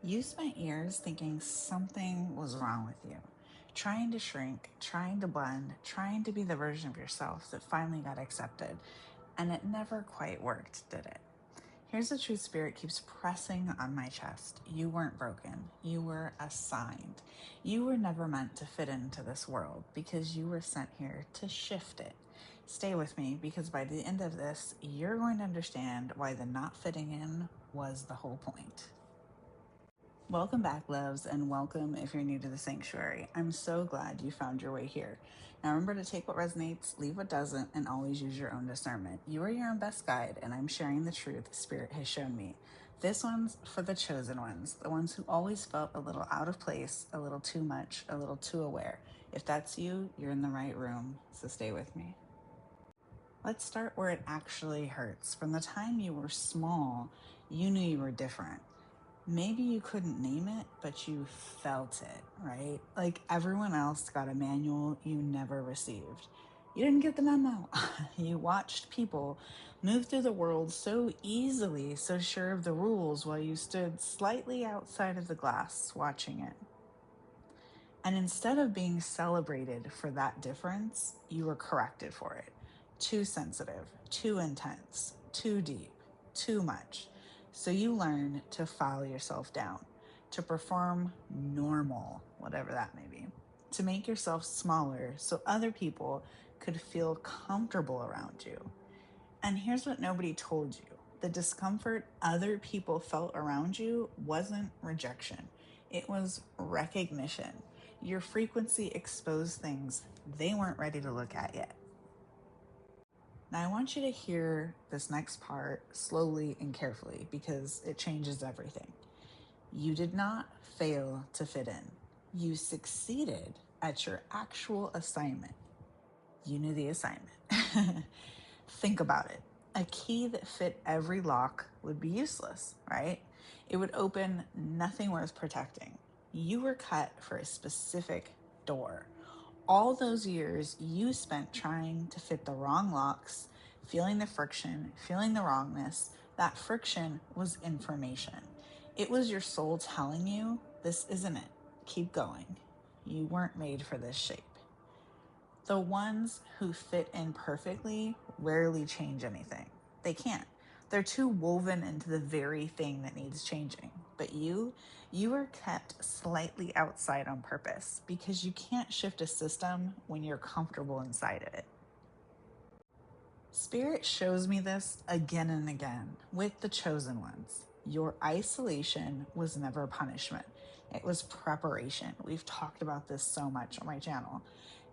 You spent years thinking something was wrong with you, trying to shrink, trying to blend, trying to be the version of yourself that finally got accepted, and it never quite worked, did it? Here's the truth spirit keeps pressing on my chest. You weren't broken. You were assigned. You were never meant to fit into this world because you were sent here to shift it. Stay with me because by the end of this, you're going to understand why the not fitting in was the whole point. Welcome back, loves, and welcome if you're new to the sanctuary. I'm so glad you found your way here. Now remember to take what resonates, leave what doesn't, and always use your own discernment. You are your own best guide, and I'm sharing the truth Spirit has shown me. This one's for the chosen ones, the ones who always felt a little out of place, a little too much, a little too aware. If that's you, you're in the right room, so stay with me. Let's start where it actually hurts. From the time you were small, you knew you were different. Maybe you couldn't name it, but you felt it, right? Like everyone else got a manual you never received. You didn't get the memo. You watched people move through the world so easily, so sure of the rules, while you stood slightly outside of the glass watching it. And instead of being celebrated for that difference, you were corrected for it. Too sensitive, too intense, too deep, too much. So you learn to file yourself down, to perform normal, whatever that may be, to make yourself smaller so other people could feel comfortable around you. And here's what nobody told you. The discomfort other people felt around you wasn't rejection. It was recognition. Your frequency exposed things they weren't ready to look at yet. Now, I want you to hear this next part slowly and carefully because it changes everything. You did not fail to fit in. You succeeded at your actual assignment. You knew the assignment. Think about it. A key that fit every lock would be useless, right? It would open nothing worth protecting. You were cut for a specific door. All those years you spent trying to fit the wrong locks, feeling the friction, feeling the wrongness, that friction was information. It was your soul telling you, this isn't it. Keep going. You weren't made for this shape. The ones who fit in perfectly rarely change anything. They can't. They're too woven into the very thing that needs changing. But you were kept slightly outside on purpose because you can't shift a system when you're comfortable inside of it. Spirit shows me this again and again with the chosen ones. Your isolation was never punishment. It was preparation. We've talked about this so much on my channel.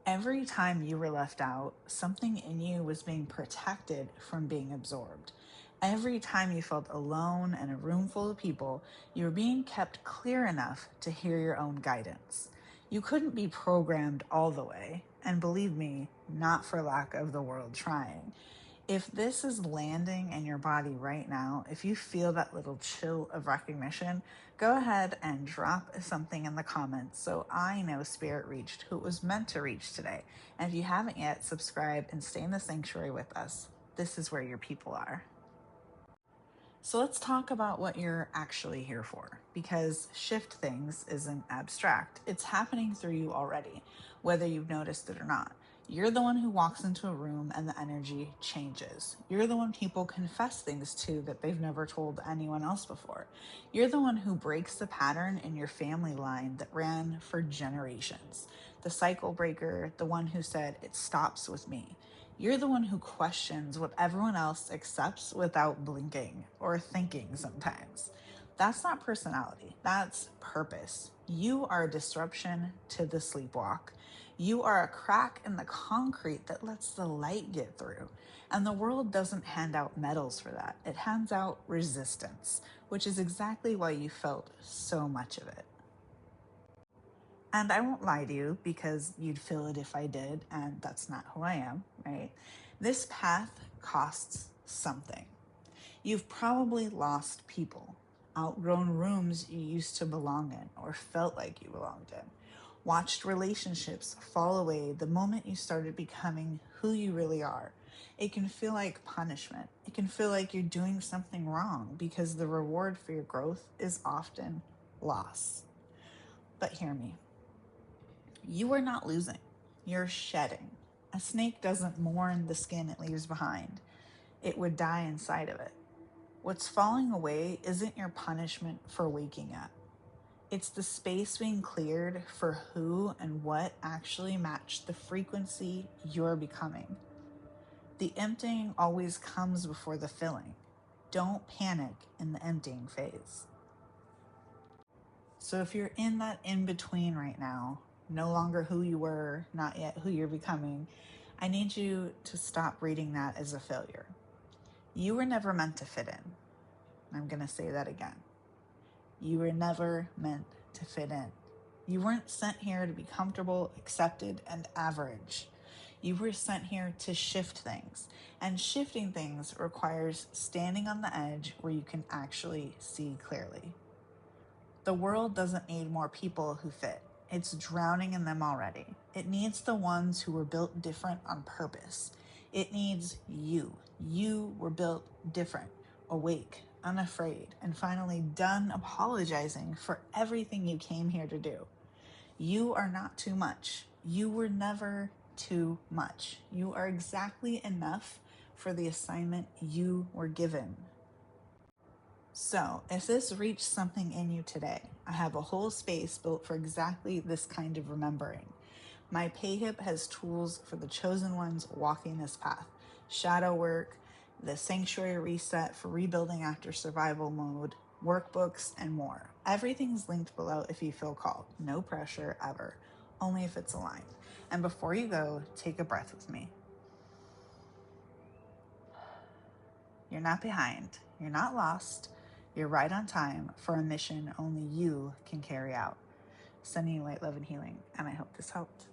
Every time you were left out, something in you was being protected from being absorbed. Every time you felt alone in a room full of people, you were being kept clear enough to hear your own guidance. You couldn't be programmed all the way, and believe me, not for lack of the world trying. If this is landing in your body right now, if you feel that little chill of recognition, go ahead and drop something in the comments so I know Spirit reached who it was meant to reach today. And if you haven't yet, subscribe and stay in the sanctuary with us. This is where your people are. So let's talk about what you're actually here for, because shift things isn't abstract. It's happening through you already, whether you've noticed it or not. You're the one who walks into a room and the energy changes. You're the one people confess things to that they've never told anyone else before. You're the one who breaks the pattern in your family line that ran for generations. The cycle breaker, the one who said, it stops with me. You're the one who questions what everyone else accepts without blinking or thinking sometimes. That's not personality, that's purpose. You are a disruption to the sleepwalk. You are a crack in the concrete that lets the light get through. And the world doesn't hand out medals for that. It hands out resistance, which is exactly why you felt so much of it. And I won't lie to you because you'd feel it if I did, and that's not who I am, right? This path costs something. You've probably lost people, outgrown rooms you used to belong in or felt like you belonged in, watched relationships fall away the moment you started becoming who you really are. It can feel like punishment. It can feel like you're doing something wrong because the reward for your growth is often loss. But hear me. You are not losing. You're shedding. A snake doesn't mourn the skin it leaves behind. It would die inside of it. What's falling away isn't your punishment for waking up. It's the space being cleared for who and what actually match the frequency you're becoming. The emptying always comes before the filling. Don't panic in the emptying phase. So if you're in that in-between right now, no longer who you were, not yet who you're becoming, I need you to stop reading that as a failure. You were never meant to fit in. I'm going to say that again. You were never meant to fit in. You weren't sent here to be comfortable, accepted, and average. You were sent here to shift things. And shifting things requires standing on the edge where you can actually see clearly. The world doesn't need more people who fit. It's drowning in them already. It needs the ones who were built different on purpose. It needs you. You were built different, awake, unafraid, and finally done apologizing for everything you came here to do. You are not too much. You were never too much. You are exactly enough for the assignment you were given. So, if this reached something in you today, I have a whole space built for exactly this kind of remembering. My PayHip has tools for the chosen ones walking this path. Shadow work, the sanctuary reset for rebuilding after survival mode, workbooks, and more. Everything's linked below if you feel called. No pressure ever, only if it's aligned. And before you go, take a breath with me. You're not behind. You're not lost. You're right on time for a mission only you can carry out. Sending you light, love, and healing, and I hope this helped.